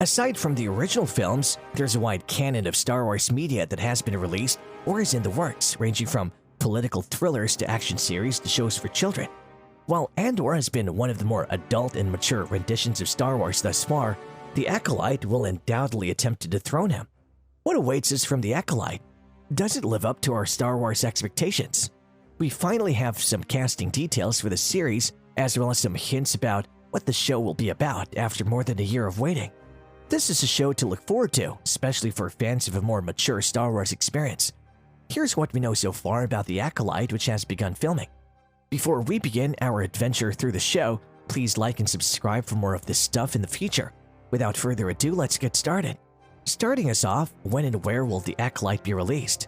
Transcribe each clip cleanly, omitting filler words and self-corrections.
Aside from the original films, there's a wide canon of Star Wars media that has been released or is in the works, ranging from political thrillers to action series to shows for children. While Andor has been one of the more adult and mature renditions of Star Wars thus far, the Acolyte will undoubtedly attempt to dethrone him. What awaits us from the Acolyte? Does it live up to our Star Wars expectations? We finally have some casting details for the series, as well as some hints about what the show will be about after more than a year of waiting. This is a show to look forward to, especially for fans of a more mature Star Wars experience. Here's what we know so far about the Acolyte, which has begun filming. Before we begin our adventure through the show, please like and subscribe for more of this stuff in the future. Without further ado, let's get started. Starting us off, when and where will the Acolyte be released?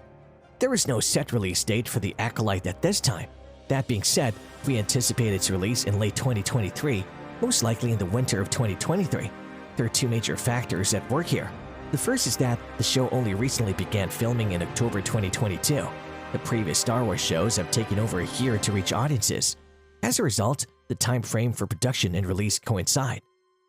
There is no set release date for the Acolyte at this time. That being said, we anticipate its release in late 2023, most likely in the winter of 2023. There are two major factors at work here. The first is that the show only recently began filming in October 2022. The previous Star Wars shows have taken over a year to reach audiences. As a result, the time frame for production and release coincide.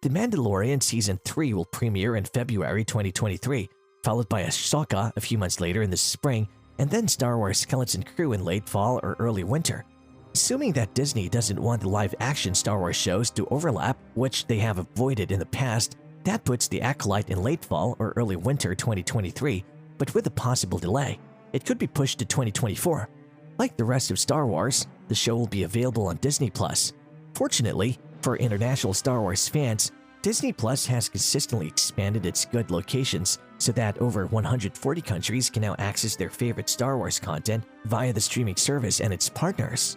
The Mandalorian Season 3 will premiere in February 2023, followed by Ahsoka a few months later in the spring, and then Star Wars Skeleton Crew in late fall or early winter. Assuming that Disney doesn't want the live-action Star Wars shows to overlap, which they have avoided in the past, that puts the Acolyte in late fall or early winter 2023, but with a possible delay. It could be pushed to 2024. Like the rest of Star Wars, the show will be available on Disney+. Fortunately, for international Star Wars fans, Disney Plus has consistently expanded its good locations so that over 140 countries can now access their favorite Star Wars content via the streaming service and its partners.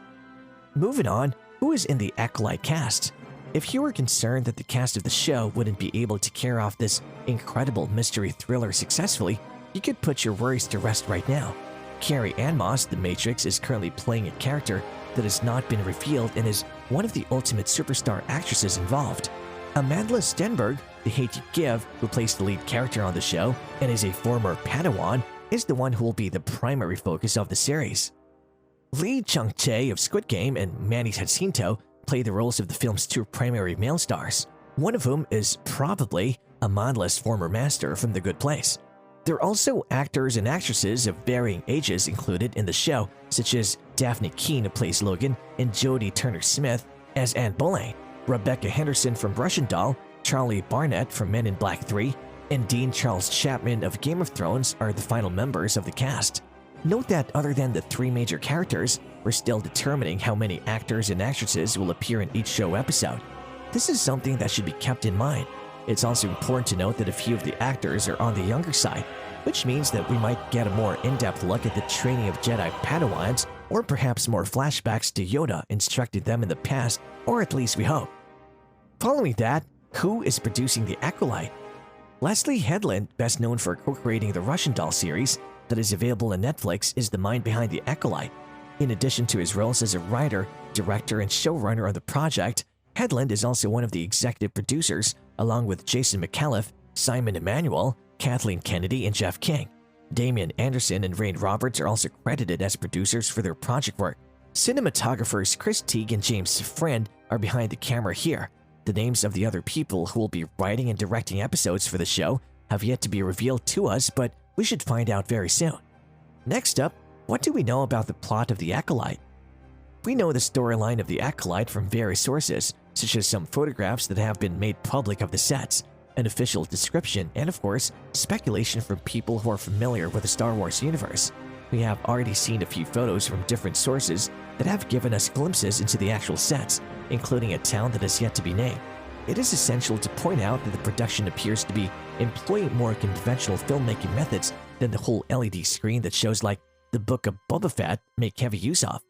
Moving on, who is in the Acolyte cast? If you were concerned that the cast of the show wouldn't be able to carry off this incredible mystery thriller successfully, you could put your worries to rest right now. Carrie-Anne Moss, the Matrix, is currently playing a character that has not been revealed and is one of the ultimate superstar actresses involved. Amandla Stenberg, the 𝐂𝐦𝐻𝐿, who plays the lead character on the show and is a former Padawan, is the one who will be the primary focus of the series. Lee Chung-chae of Squid Game and Manny Jacinto play the roles of the film's two primary male stars, one of whom is probably Amandla's former master from The Good Place. There are also actors and actresses of varying ages included in the show, such as Daphne Keane, who plays Logan, and Jodie Turner-Smith as Anne Boleyn, Rebecca Henderson from Russian Doll, Charlie Barnett from Men in Black 3, and Dean Charles Chapman of Game of Thrones are the final members of the cast. Note that other than the three major characters, we're still determining how many actors and actresses will appear in each show episode. This is something that should be kept in mind. It's also important to note that a few of the actors are on the younger side, which means that we might get a more in-depth look at the training of Jedi Padawans, or perhaps more flashbacks to Yoda instructing them in the past, or at least we hope. Following that, who is producing the Acolyte? Leslie Headland, best known for co-creating the Russian Doll series that is available on Netflix, is the mind behind the Acolyte. In addition to his roles as a writer, director, and showrunner on the project, Headland is also one of the executive producers, along with Jason McAuliffe, Simon Emanuel, Kathleen Kennedy, and Jeff King. Damian Anderson and Rain Roberts are also credited as producers for their project work. Cinematographers Chris Teague and James Friend are behind the camera here. The names of the other people who will be writing and directing episodes for the show have yet to be revealed to us, but we should find out very soon. Next up, what do we know about the plot of the Acolyte? We know the storyline of the Acolyte from various sources, such as some photographs that have been made public of the sets, an official description, and of course, speculation from people who are familiar with the Star Wars universe. We have already seen a few photos from different sources that have given us glimpses into the actual sets, including a town that is yet to be named. It is essential to point out that the production appears to be employing more conventional filmmaking methods than the whole LED screen that shows like the Book of Boba Fett make heavy use of.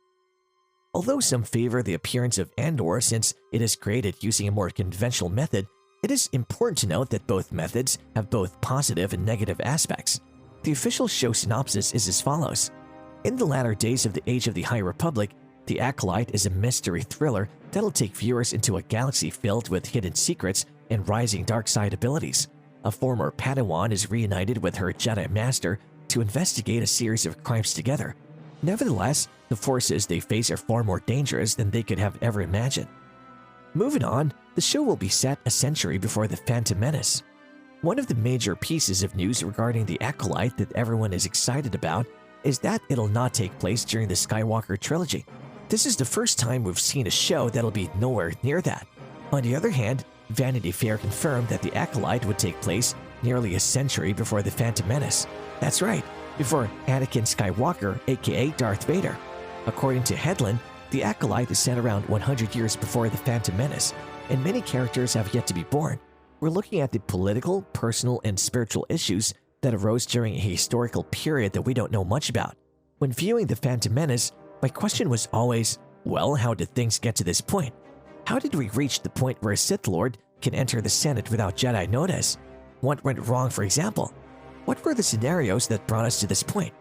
Although some favor the appearance of Andor since it is created using a more conventional method, it is important to note that both methods have both positive and negative aspects. The official show synopsis is as follows. In the latter days of the Age of the High Republic, The Acolyte is a mystery thriller that'll take viewers into a galaxy filled with hidden secrets and rising dark side abilities. A former Padawan is reunited with her Jedi Master to investigate a series of crimes together. Nevertheless, the forces they face are far more dangerous than they could have ever imagined. Moving on, the show will be set a century before The Phantom Menace. One of the major pieces of news regarding the Acolyte that everyone is excited about is that it'll not take place during the Skywalker trilogy. This is the first time we've seen a show that'll be nowhere near that. On the other hand, Vanity Fair confirmed that the Acolyte would take place nearly a century before the Phantom Menace. That's right, before Anakin Skywalker, aka Darth Vader. According to Headland, the Acolyte is set around 100 years before the Phantom Menace, and many characters have yet to be born. We're looking at the political, personal, and spiritual issues that arose during a historical period that we don't know much about. When viewing the Phantom Menace, my question was always, well, how did things get to this point? How did we reach the point where a Sith Lord can enter the Senate without Jedi notice? What went wrong, for example? What were the scenarios that brought us to this point?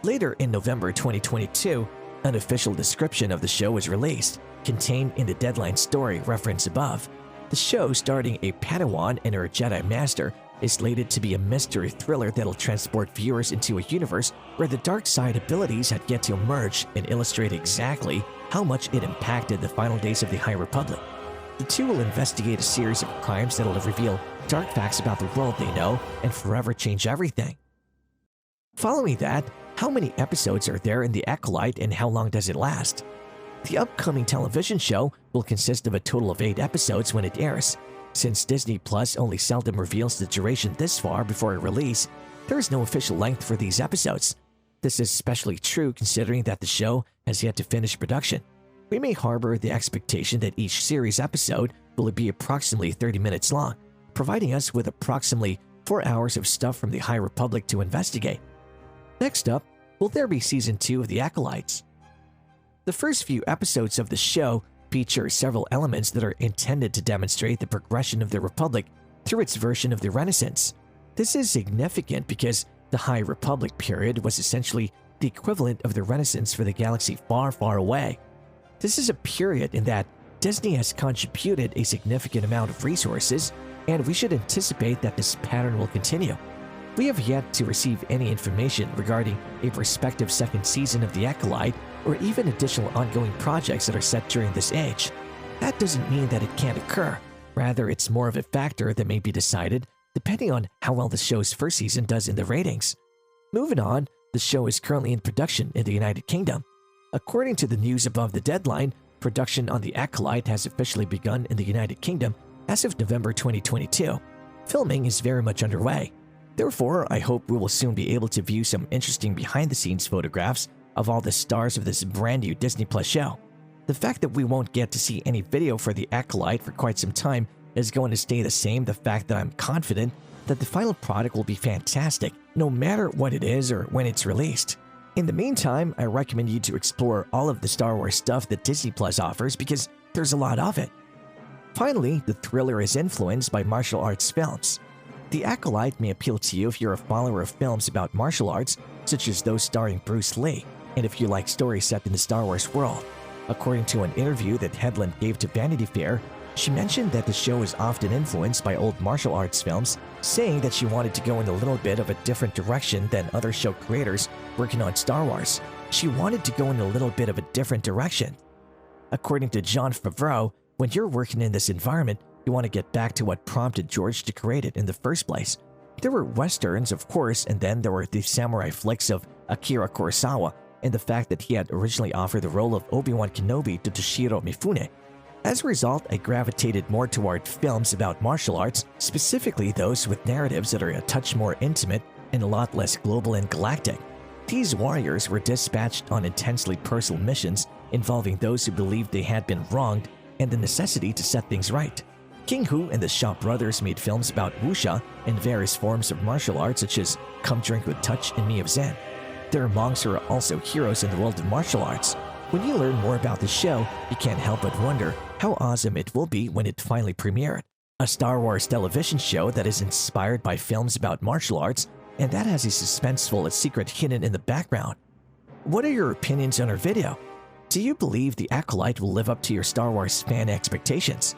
Later in November 2022, an official description of the show was released, contained in the Deadline story referenced above. The show, starring a Padawan and her Jedi Master, is slated to be a mystery thriller that'll transport viewers into a universe where the dark side abilities had yet to emerge and illustrate exactly how much it impacted the final days of the High Republic. The two will investigate a series of crimes that'll reveal dark facts about the world they know and forever change everything. Following that, how many episodes are there in The Acolyte and how long does it last? The upcoming television show will consist of a total of 8 episodes when it airs. Since Disney Plus only seldom reveals the duration this far before a release, there is no official length for these episodes. This is especially true considering that the show has yet to finish production. We may harbor the expectation that each series episode will be approximately 30 minutes long, providing us with approximately 4 hours of stuff from the High Republic to investigate. Next up, will there be Season 2 of The Acolytes? The first few episodes of the show feature several elements that are intended to demonstrate the progression of the Republic through its version of the Renaissance. This is significant because the High Republic period was essentially the equivalent of the Renaissance for the galaxy far, far away. This is a period in that Disney has contributed a significant amount of resources, and we should anticipate that this pattern will continue. We have yet to receive any information regarding a prospective second season of The Acolyte or even additional ongoing projects that are set during this age. That doesn't mean that it can't occur. Rather, it's more of a factor that may be decided depending on how well the show's first season does in the ratings. Moving on, the show is currently in production in the United Kingdom. According to the news above the Deadline, production on The Acolyte has officially begun in the United Kingdom as of November 2022. Filming is very much underway. Therefore, I hope we will soon be able to view some interesting behind-the-scenes photographs of all the stars of this brand new Disney Plus show. The fact that we won't get to see any video for The Acolyte for quite some time is going to stay the same. The fact that I'm confident that the final product will be fantastic, no matter what it is or when it's released. In the meantime, I recommend you to explore all of the Star Wars stuff that Disney Plus offers because there's a lot of it. Finally, the thriller is influenced by martial arts films. The Acolyte may appeal to you if you're a follower of films about martial arts, such as those starring Bruce Lee, and if you like stories set in the Star Wars world. According to an interview that Headland gave to Vanity Fair, she mentioned that the show is often influenced by old martial arts films, saying that she wanted to go in a little bit of a different direction than other show creators working on Star Wars. She wanted to go in a little bit of a different direction. According to Jon Favreau, when you're working in this environment, you want to get back to what prompted George to create it in the first place. There were westerns, of course, and then there were the samurai flicks of Akira Kurosawa, and the fact that he had originally offered the role of Obi-Wan Kenobi to Toshiro Mifune. As a result, I gravitated more toward films about martial arts, specifically those with narratives that are a touch more intimate and a lot less global and galactic. These warriors were dispatched on intensely personal missions involving those who believed they had been wronged and the necessity to set things right. King Hu and the Shaw brothers made films about wuxia and various forms of martial arts such as Come Drink with Touch and Me of Zen. Their monks are also heroes in the world of martial arts. When you learn more about the show, you can't help but wonder how awesome it will be when it finally premiered. A Star Wars television show that is inspired by films about martial arts and that has a suspenseful secret hidden in the background. What are your opinions on our video? Do you believe The Acolyte will live up to your Star Wars fan expectations?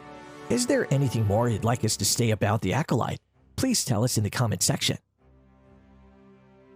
Is there anything more you'd like us to say about The Acolyte? Please tell us in the comment section.